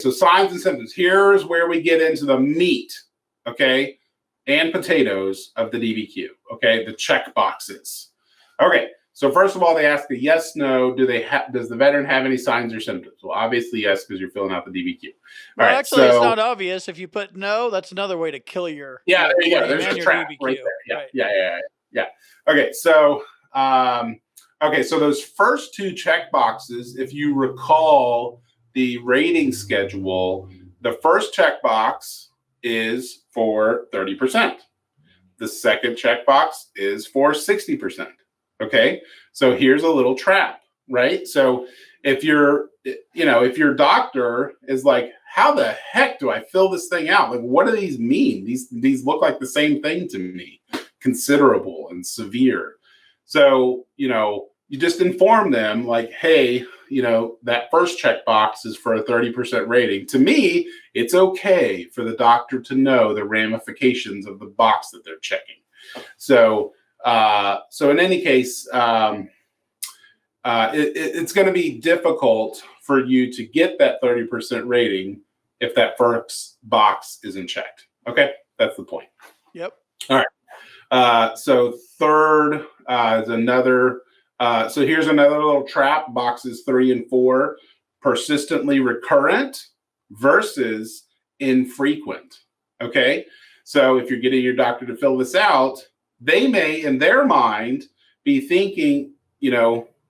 So signs and symptoms. Here's where we get into the meat, okay, and potatoes of the DBQ, okay, the check boxes. Okay, so first of all, they ask a yes, no. Does the veteran have any signs or symptoms? Well, obviously yes, because you're filling out the DBQ. Well, all right, actually, so, it's not obvious. If you put no, that's another way to kill your there you go. There's a trap DBQ. Right there. Yeah. Okay, so so those first two check boxes, if you recall the rating schedule, the first checkbox is for 30%. The second checkbox is for 60%. Okay, so here's a little trap, right? So if your doctor is like, how the heck do I fill this thing out? Like, what do these mean? These look like the same thing to me, considerable and severe. So, you just inform them like, hey, that first checkbox is for a 30% rating. To me, it's okay for the doctor to know the ramifications of the box that they're checking. So in any case, it's going to be difficult for you to get that 30% rating if that first box isn't checked. Okay, that's the point. Yep. All right. So third is another. So here's another little trap, boxes 3 and 4, persistently recurrent versus infrequent. Okay. So if you're getting your doctor to fill this out, they may, in their mind, be thinking,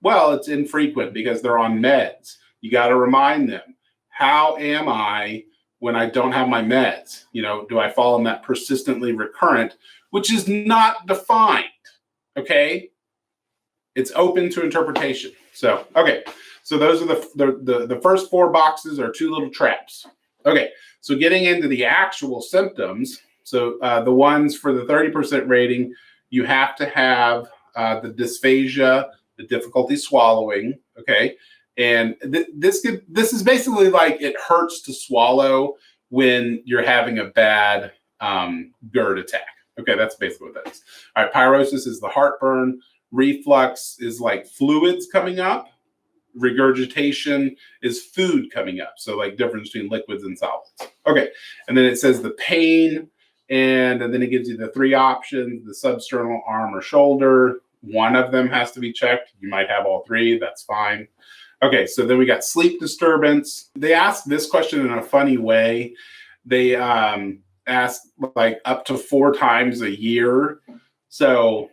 well, it's infrequent because they're on meds. You got to remind them, how am I when I don't have my meds? Do I fall in that persistently recurrent, which is not defined? Okay. It's open to interpretation. So, okay. So those are the first 4 boxes are 2 little traps. Okay. So getting into the actual symptoms. So the ones for the 30% rating, you have to have the dysphagia, the difficulty swallowing. Okay. And this is basically like it hurts to swallow when you're having a bad GERD attack. Okay. That's basically what that is. All right. Pyrosis is the heartburn. Reflux is like fluids coming up. Regurgitation is food coming up. So like difference between liquids and solids. Okay. And then it says the pain, and then it gives you the 3 options, the substernal, arm, or shoulder. One of them has to be checked. You might have all 3. That's fine. Okay. So then we got sleep disturbance. They ask this question in a funny way. They ask like up to 4 times a year. So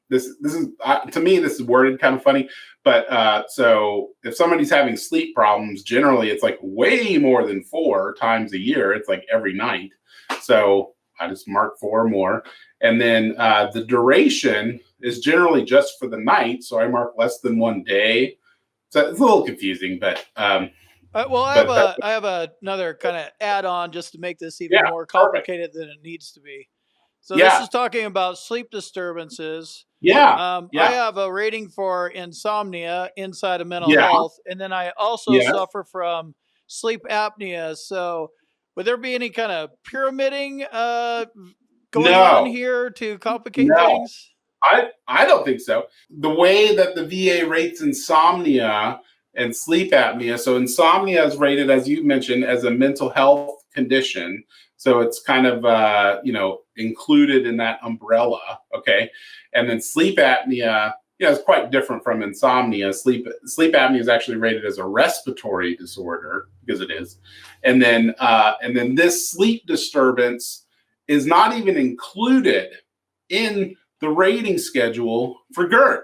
this is to me, this is worded kind of funny, but so if somebody's having sleep problems, generally it's like way more than 4 times a year. It's like every night. So I just mark 4 or more. And then the duration is generally just for the night. So I mark less than 1 day. So it's a little confusing, but well, I have another kind of add-on just to make this even more complicated than it needs to be. So this is talking about sleep disturbances. I have a rating for insomnia inside of mental health, and then I also suffer from sleep apnea. So would there be any kind of pyramiding going on here to complicate things? I don't think so. The way that the VA rates insomnia and sleep apnea, so insomnia is rated, as you mentioned, as a mental health condition. So it's kind of, included in that umbrella. Okay. And then sleep apnea, is quite different from insomnia. Sleep apnea is actually rated as a respiratory disorder because it is. And then this sleep disturbance is not even included in the rating schedule for GERD.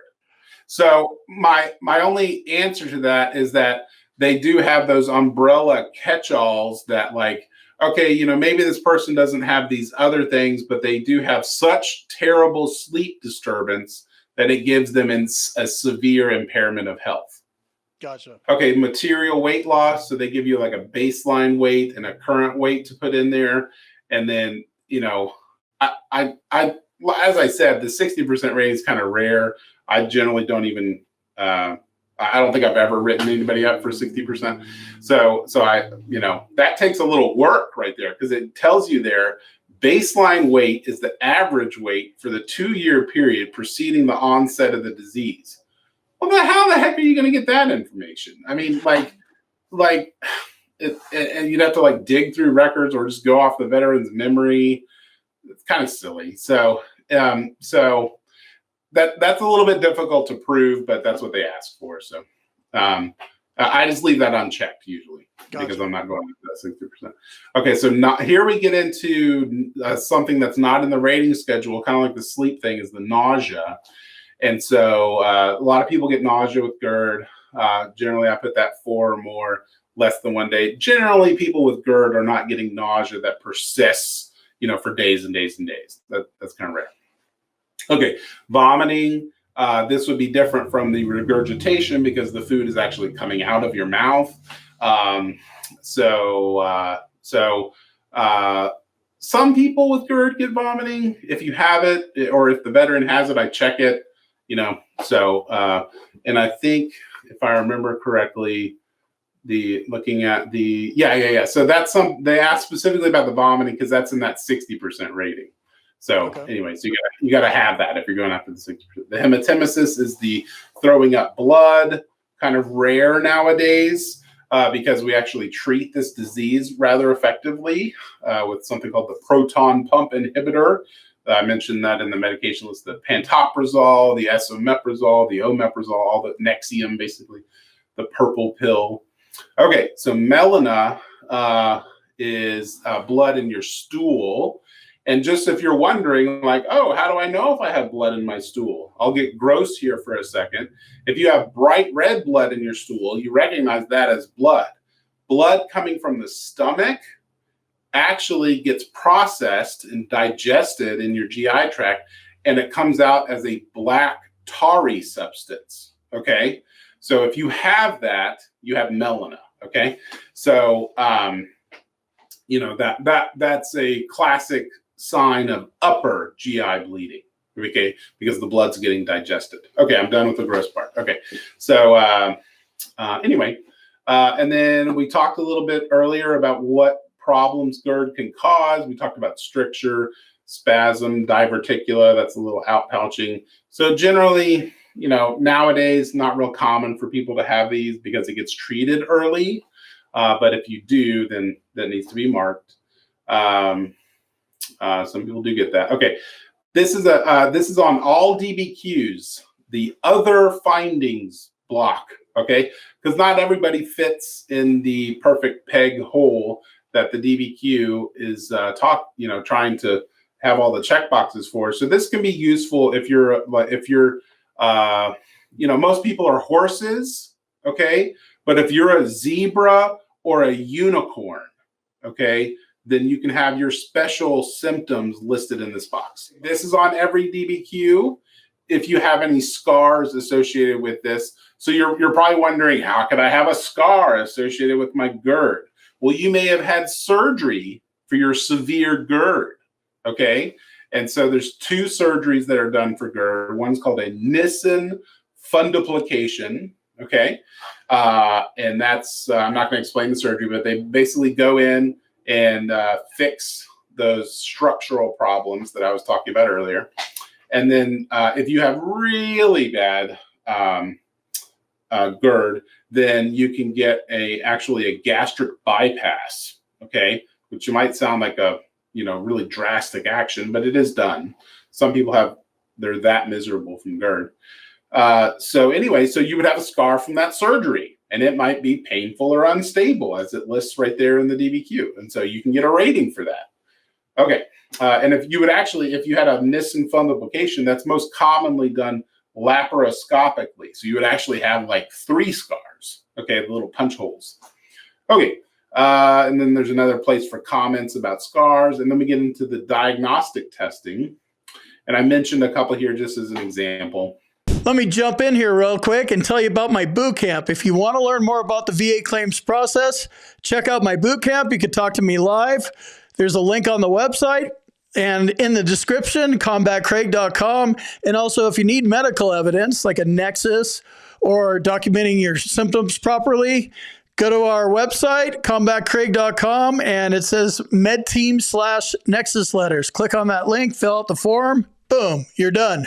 So my only answer to that is that they do have those umbrella catch-alls that like, okay, maybe this person doesn't have these other things, but they do have such terrible sleep disturbance that it gives them a severe impairment of health. Gotcha. Okay, material weight loss. So they give you like a baseline weight and a current weight to put in there. And then, I as I said, the 60% rating is kind of rare. I generally don't even, I don't think I've ever written anybody up for 60%. So I, that takes a little work right there because it tells you there baseline weight is the average weight for the 2-year period preceding the onset of the disease. Well, then how the heck are you going to get that information? I mean, and you'd have to like dig through records or just go off the veteran's memory. It's kind of silly. So that's a little bit difficult to prove, but that's what they ask for. So I just leave that unchecked usually. Gotcha. Because I'm not going to that 60%. Okay, so here we get into something that's not in the rating schedule, kind of like the sleep thing, is the nausea. And so a lot of people get nausea with GERD. Generally, I put that 4 or more, less than 1 day. Generally, people with GERD are not getting nausea that persists, for days and days and days. That's kind of rare. Okay, vomiting. This would be different from the regurgitation because the food is actually coming out of your mouth. Some people with GERD get vomiting. If you have it, or if the veteran has it, I check it. And I think if I remember correctly, So they asked specifically about the vomiting because that's in that 60% rating. So anyway, so you got to have that if you're going after the 60%. The hematemesis is the throwing up blood, kind of rare nowadays because we actually treat this disease rather effectively with something called the proton pump inhibitor. I mentioned that in the medication list: the pantoprazole, the esomeprazole, the omeprazole, all the Nexium, basically the purple pill. Okay, so Melina is blood in your stool. And just if you're wondering, like, oh, how do I know if I have blood in my stool? I'll get gross here for a second. If you have bright red blood in your stool, you recognize that as blood. Blood coming from the stomach actually gets processed and digested in your GI tract, and it comes out as a black tarry substance. Okay, so if you have that, you have melena. Okay, so that's a classic sign of upper GI bleeding. Okay, because the blood's getting digested. Okay, I'm done with the gross part. Okay, so anyway, and then we talked a little bit earlier about what problems GERD can cause. We talked about stricture, spasm, diverticula. That's a little outpouching. So generally, nowadays, not real common for people to have these because it gets treated early. But if you do, then that needs to be marked. Some people do get that. Okay, this is on all DBQs, the other findings block. Okay, because not everybody fits in the perfect peg hole that the DBQ is trying to have all the check boxes for. So this can be useful if you're most people are horses. Okay, but if you're a zebra or a unicorn, okay, then you can have your special symptoms listed in this box. This is on every DBQ. If you have any scars associated with this, so you're probably wondering, how could I have a scar associated with my GERD? Well, you may have had surgery for your severe GERD, okay? And so there's 2 surgeries that are done for GERD. One's called a Nissen fundoplication, okay? And that's, I'm not gonna explain the surgery, but they basically go in and fix those structural problems that I was talking about earlier. And then if you have really bad GERD, then you can get actually a gastric bypass, okay? Which might sound like a really drastic action, but it is done. Some people they're that miserable from GERD. So anyway, so you would have a scar from that surgery, and it might be painful or unstable, as it lists right there in the DBQ. And so you can get a rating for that. Okay, and if you had a Nissen fundoplication, that's most commonly done laparoscopically. So you would actually have like 3 scars, okay, the little punch holes. Okay, and then there's another place for comments about scars, and then we get into the diagnostic testing. And I mentioned a couple here just as an example. Let me jump in here real quick and tell you about my boot camp. If you want to learn more about the VA claims process, check out my boot camp. You can talk to me live. There's a link on the website and in the description, combatcraig.com. And also, if you need medical evidence like a nexus or documenting your symptoms properly, go to our website, combatcraig.com, and it says medteam/nexus letters. Click on that link, fill out the form, boom, you're done.